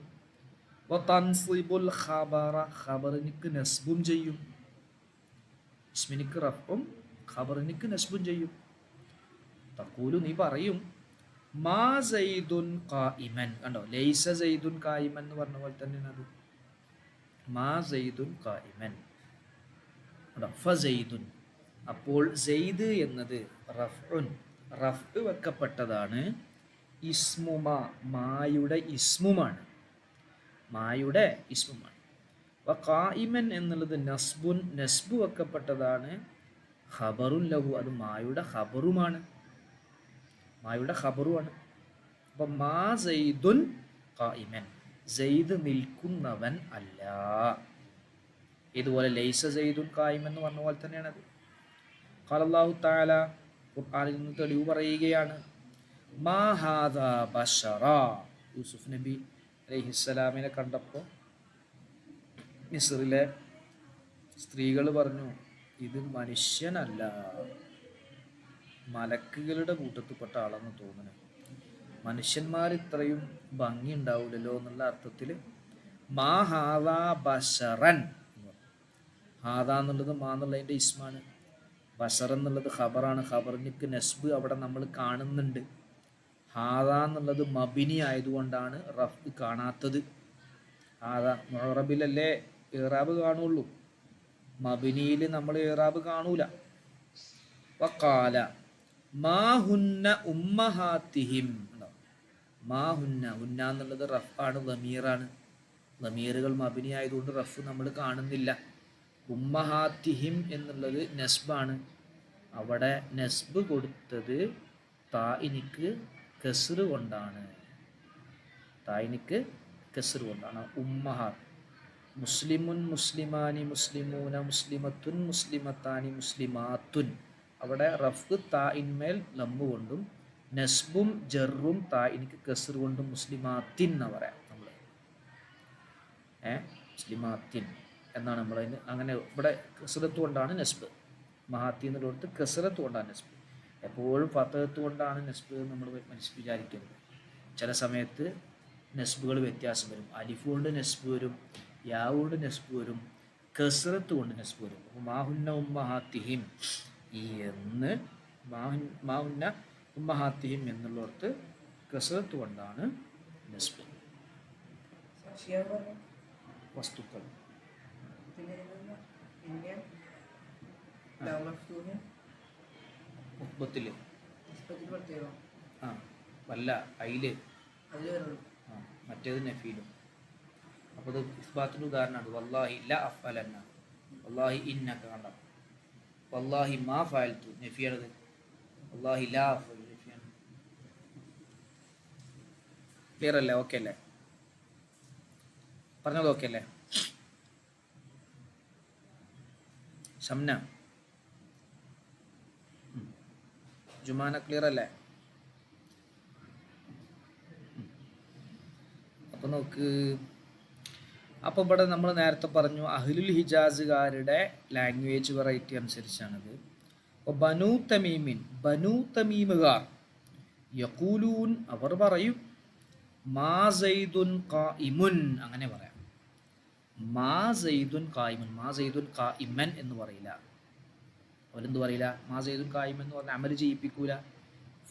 വതൻസിബുൽ ഖബറ, ഖബറിനിക്ക് നസ്ബും ചെയ്യും. ഇസ്മിനിക്ക് റഫും ഖബറിനിക്ക് നസ്ബും ചെയ്യും. തഖൂലു, നീ പറയും, മാ സൈദുൻ ഖായിമൻ. കണ്ടോ, ലൈസ സൈദുൻ ഖായിമൻ എന്ന് പറഞ്ഞ പോലെ തന്നെയാണ് അത്. മാ സൈദുൻ ഖായിമൻ, ഫസൈദുൻ. അപ്പോൾ സെയ്ദ് എന്നത് റഫ് വെക്കപ്പെട്ടതാണ്. ഇസ്മുമ, മായുടെ ഇസ്മുമാണ്, മായുടെ ഇസ്മുമാണ്. ഖായിമൻ എന്നുള്ളത് നസ്ബ് വെക്കപ്പെട്ടതാണ്. ഖബറുൻ ലഹു, അത് മായുടെ ഖബറുമാണ്, മായുടെ ഖബറുമാണ്. അപ്പം മാ സെയ്ദുൻ ഖായിമൻ, സെയ്ദ് നിൽക്കുന്നവൻ അല്ല. ഇതുപോലെ ലൈസ സെയ്ദുൻ ഖായിമൻ എന്ന് പറഞ്ഞ പോലെ തന്നെയാണത്. ഖാല അല്ലാഹു തആല, ഖുർആനിൽ നിന്ന് തെളിവ് പറയുകയാണ്. മാ ഹാദാ ബശറ, യൂസുഫ് നബി അലൈഹിസ്സലാമിനെ കണ്ടപ്പോൾ മിസ്റിലെ സ്ത്രീകൾ പറഞ്ഞു, ഇത് മനുഷ്യനല്ല, മലക്കുകളുടെ കൂട്ടത്തിൽപ്പെട്ട ആളെന്ന് തോന്നുന്നു. മനുഷ്യന്മാർ ഇത്രയും ഭംഗി ഉണ്ടാവില്ലല്ലോ എന്നുള്ള അർത്ഥത്തിൽ മാ ഹാദാ ബശറൻ, ഹാദ എന്നുള്ളത് മാ എന്നുള്ളതിൻ്റെ ഇസ്മാണ്, ബഷർ എന്നുള്ളത് ഖബറാണ്. ഖബറിനിക്ക് നസ്ബ് അവിടെ നമ്മൾ കാണുന്നുണ്ട്. ഹാദ എന്നുള്ളത് മബിനി ആയതുകൊണ്ടാണ് റഫ് കാണാത്തത്. ഹാദ മുഅറബിലല്ലേ ഇറാബ് കാണുള്ളൂ, മബിനിയിൽ നമ്മൾ ഇറാബ് കാണൂല. വഖാല മാ ഹുന്ന ഉമ്മഹാത്തിഹിം, മാ ഹുന്ന, ഹുന്ന എന്നുള്ളത് റഫ് ആണ്, ലമീറാണ്. ലമീറുകൾ മബിനി ആയതുകൊണ്ട് റഫ് നമ്മൾ കാണുന്നില്ല. ഉമ്മഹാത്തിഹിം എന്നുള്ളത് നസ്ബാണ്. അവിടെ നസ്ബ് കൊടുത്തത് തായിനിക്ക് കസ്റ് കൊണ്ടാണ്, തായിനിക്ക് കസ്റ് കൊണ്ടാണ്. ഉമ്മഹാത്ത്. മുസ്ലിമുൻ മുസ്ലിമാനി മുസ്ലിമൂന മുസ്ലിമത്തുൻ മുസ്ലിമത്താനി മുസ്ലിമാത്തുൻ, അവിടെ റഫ് തായിന്മേൽ ലമ്മ് കൊണ്ടും നസ്ബും ജറും തായിനിക്ക് കസ്റ് കൊണ്ടും മുസ്ലിമാത്തിൻ എന്ന് പറയാം നമ്മൾ. മുസ്ലിമാത്തിൻ എന്നാണ് നമ്മളതിന്. അങ്ങനെ ഇവിടെ കസ്റത്ത് കൊണ്ടാണ് നസ്ബ്. മഹാത്തി എന്നുള്ളടത്ത് കസ്റത്ത് കൊണ്ടാണ് നസ്ബ്. എപ്പോഴും ഫതഹത്ത് കൊണ്ടാണ് നസ്ബ് എന്ന് നമ്മൾ വിചാരിക്കുന്നത്. ചില സമയത്ത് നസ്ബുകൾ വ്യത്യാസം വരും. അലിഫ് കൊണ്ട് നസ്ബ് വരും, യാവ് കൊണ്ട് നസ്ബ് വരും, കസ്റത്ത് കൊണ്ട് നസ്ബ് വരും. അപ്പോൾ മാഹുന്ന ഉമ്മഹാത്തിഹിം ഈ എന്ന് മാഹുന്ന ഉമ്മഹാത്തിഹിം എന്നുള്ളടത്ത് കസ്റത്ത് കൊണ്ടാണ് നസ്ബ്. വസ്തുക്കൾ മുഹബത്തില് വല്ല അയില് മറ്റേത് നഫീലും. അപ്പോൾ ഇത് ഇസ്ബാത്തിൻ്റെ ഉദാഹരണമാണ്. വല്ലാഹി ല അഫ്അലന്ന, വല്ലാഹി ഇന്നക കണ്ട, വല്ലാഹി മാ ഫഅൽതു നഫിയാണത്, വല്ലാഹി ലാ അഫ്അലു നഫിയാണ്. ക്ലിയർ അല്ലേ? ഓക്കെ അല്ലേ? പറഞ്ഞത് ഓക്കെ അല്ലേ? ഷംന, ജുമാന ക്ലിയർ അല്ലേ? അപ്പം നോക്ക്, അപ്പോൾ ഇവിടെ നമ്മൾ നേരത്തെ പറഞ്ഞു അഹ്ലുൽ ഹിജാസുകാരുടെ ലാംഗ്വേജ് വെറൈറ്റി അനുസരിച്ചാണത്. അപ്പോൾ ബനൂ തമീമിൻ, ബനൂ തമീമുകാർ യഖൂലൂൻ, അവർ പറയും മാ സൈദുൻ ഖായിമുൻ, അങ്ങനെ പറയാം. മാ സൈദുൻ ഖായിമുൻ, മാ സൈദുൻ ഖായിമൻ എന്ന് പറയില്ല. അവരെന്ത് പറയില്ല? മാ സൈദുൻ ഖായിമൻ എന്ന് പറഞ്ഞാൽ അമൽ ചെയ്യിപ്പിക്കൂല.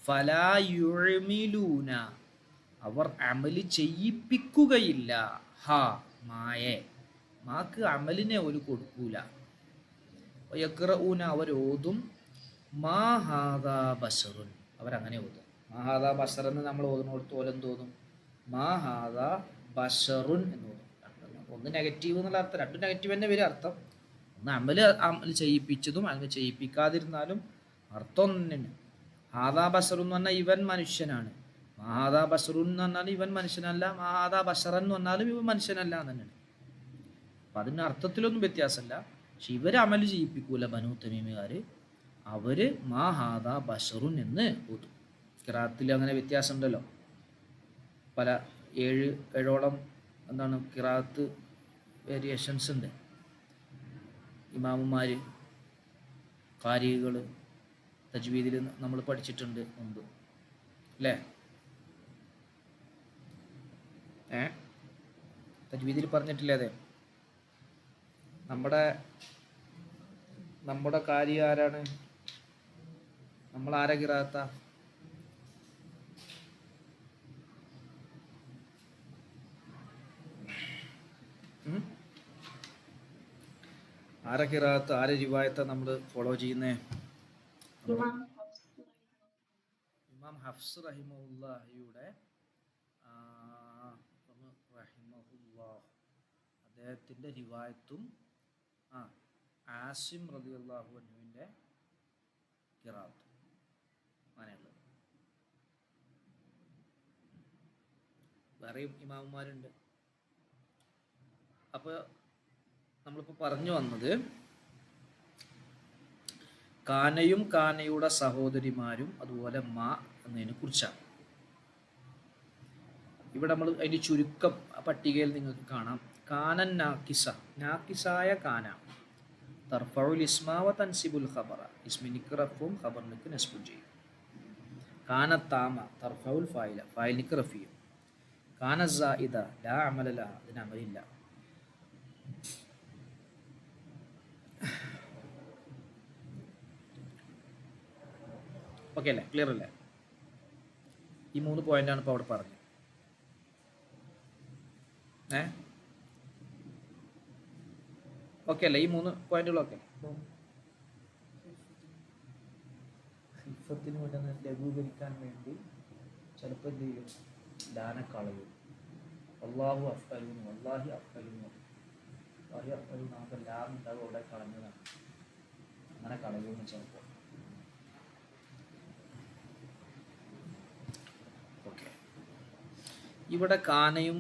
ഫലാ യുഅ്മിലൂന, അവർ അമല് ചെയ്യിപ്പിക്കുകയില്ല. ഹാ മായെ, മാക്ക് അമലിനെ ഒരു കൊടുക്കൂല. യഖ്റഊന, അവർ ഓതും മാ ഹാദാ ബശറുൻ, അവരങ്ങനെ ഓതും. മാ ഹാദാ ബശർ എന്ന് നമ്മൾ ഓതുന്നിടത്ത് ഓലെന്ത് തോന്നും? മാ ഹാദാ ബശറുൻ എന്ന് തോന്നും. ഒന്ന് നെഗറ്റീവ് എന്നുള്ള അർത്ഥം, രണ്ടും നെഗറ്റീവ് തന്നെ വരും അർത്ഥം. ഒന്ന് അമല് ചെയ്യിപ്പിച്ചതും അമല് ചെയ്യിപ്പിക്കാതിരുന്നാലും അർത്ഥം ഒന്ന് തന്നെ. ഹാദാ ബശറുൻ എന്ന് പറഞ്ഞാൽ ഇവൻ മനുഷ്യനാണ്, മഹാദാ ബഷറുൻ എന്ന് പറഞ്ഞാൽ ഇവൻ മനുഷ്യനല്ല, മഹാദാ ബഷറൻ എന്ന് പറഞ്ഞാലും ഇവൻ മനുഷ്യനല്ല എന്ന് തന്നെയാണ്. അപ്പം അതിന് അർത്ഥത്തിലൊന്നും വ്യത്യാസമല്ല. പക്ഷെ ഇവർ അമല് ചെയ്യിപ്പിക്കൂല ബനൂ തമീമുകാർ, അവർ മഹാദാ ബഷറുൻ എന്ന് ഓതും. ഖിറാഅത്തിൽ അങ്ങനെ വ്യത്യാസം ഉണ്ടല്ലോ, പല ഏഴോളം എന്താണ് ഖിറാഅത്ത് വേരിയേഷൻസ് ഉണ്ട്. ഇമാമുമാർ, ഖാരികൾ, തജ്വീദിൽ നമ്മൾ പഠിച്ചിട്ടുണ്ട് മുമ്പ് അല്ലേ? തജ്വീദിൽ പറഞ്ഞിട്ടില്ലേ? അതെ, നമ്മുടെ കാര്യം ആരാണ്? നമ്മൾ ആരാ ഖിറാഅത്ത? ആരാ ഖിറാഅത്ത്, ആരെ റിവായത്ത നമ്മൾ ഫോളോ ചെയ്യുന്നേ? ഇമാം ഹഫ്സ് റഹിമഹുല്ലാഹിയുടെ അദ്ദേഹത്തിൻ്റെ റിവായത്തും ആസിം റളിയല്ലാഹു അൻഹുവിൻ്റെ ഖിറാഅത്തും അങ്ങനെയുള്ളത്. വേറെയും ഇമാമുമാരുണ്ട്. അപ്പോൾ നമ്മളിപ്പോൾ പറഞ്ഞു വന്നത് കാനയും കാനയുടെ സഹോദരിമാരും അതുപോലെ മാ എന്നതിനെ കുറിച്ചാണ്. ഇവിടെ നമ്മൾ അതിൻ്റെ ചുരുക്കം പട്ടികയിൽ നിങ്ങൾക്ക് കാണാം. കാനൻ നാക്കിസ, നാക്കിസായ കാന, തർഫഉൽ ഇസ്മ വ തൻസിബുൽ ഖബറ. ഇസ്മിനിക്ക് റഫും ഖബറിനിക്ക് നസ്ബും ചെയ്യും. കാന താമ തർഫഉൽ ഫായില, ഫായിലിനിക്ക് റഫ് ചെയ്യും. കാന സായിദ ലാ അമല ലഹ, അതിന് അമലില്ല. ഓക്കെ അല്ലേ? ക്ലിയർ അല്ലേ? ഈ 3 പോയിന്റാണ് ഇപ്പോൾ അവിടെ പറഞ്ഞത്. ഓക്കെ അല്ലേ? ഈ 3 പോയിന്റുകളൊക്കെ ഹിഫത്തിന് വേണ്ടി ലഘൂകരിക്കാൻ വേണ്ടി ചിലപ്പോൾ എന്ത് ചെയ്യും? ലാന കളയും. അള്ളാഹു അഫ്അലുന്നു, അള്ളാഹി അഫ്അലുന്നു, അള്ളാഹി അഫ്അലുന്നു ആകുമ്പോൾ ലാം ഉണ്ടാവും, അവിടെ കളഞ്ഞതാണ്. അങ്ങനെ കളയുമെന്ന് ചിലപ്പോൾ. ഓക്കെ, ഇവിടെ കാനയും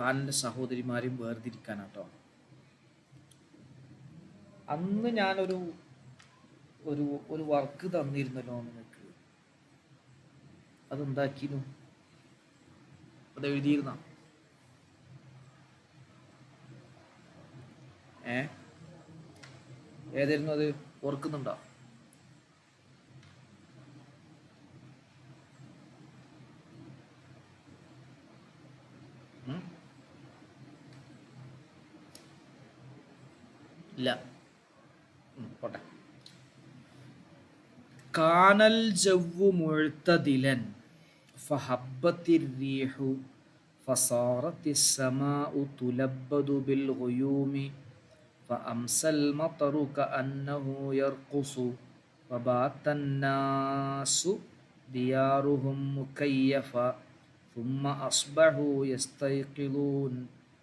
കാനൻ്റെ സഹോദരിമാരെയും വേർതിരിക്കാനാട്ടോ. അന്ന് ഞാനൊരു ഒരു വർക്ക് തന്നിരുന്നല്ലോ നിങ്ങൾക്ക്. അതെന്താക്കിയിരുന്നു? അത് എഴുതിയിരുന്ന ഏതായിരുന്നു അത്? ഓർക്കുന്നുണ്ടോ? ഇല്ല, പോട്ടെ. കാനൽ ജവ്വു മുഅ്തദിലൻ ഫഹബ്ബത്തിർ റീഹു ഫസാറത്തിസ് സമാഉ തുലബ്ബദു ബിൽ ഗുയൂമി ഫഅംസൽ മതറു കഅന്നഹു യർഖുസു വബാതൻ നാസു ദിയാറുഹും മുകയ്യഫ ثم أصبحوا يستيقظون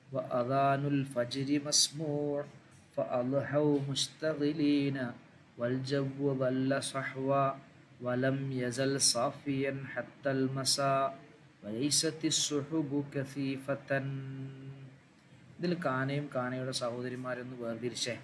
وأذان الفجر مسموع فأضحوا مشتغلين والجو ظل صحوا ولم يزل صافيا حتى المساء وليست السحب كثيفة. ഇതിൽ കാനയും കാനയുടെ സഹോദരിമാരൊന്ന് വേർതിരിച്ചേ.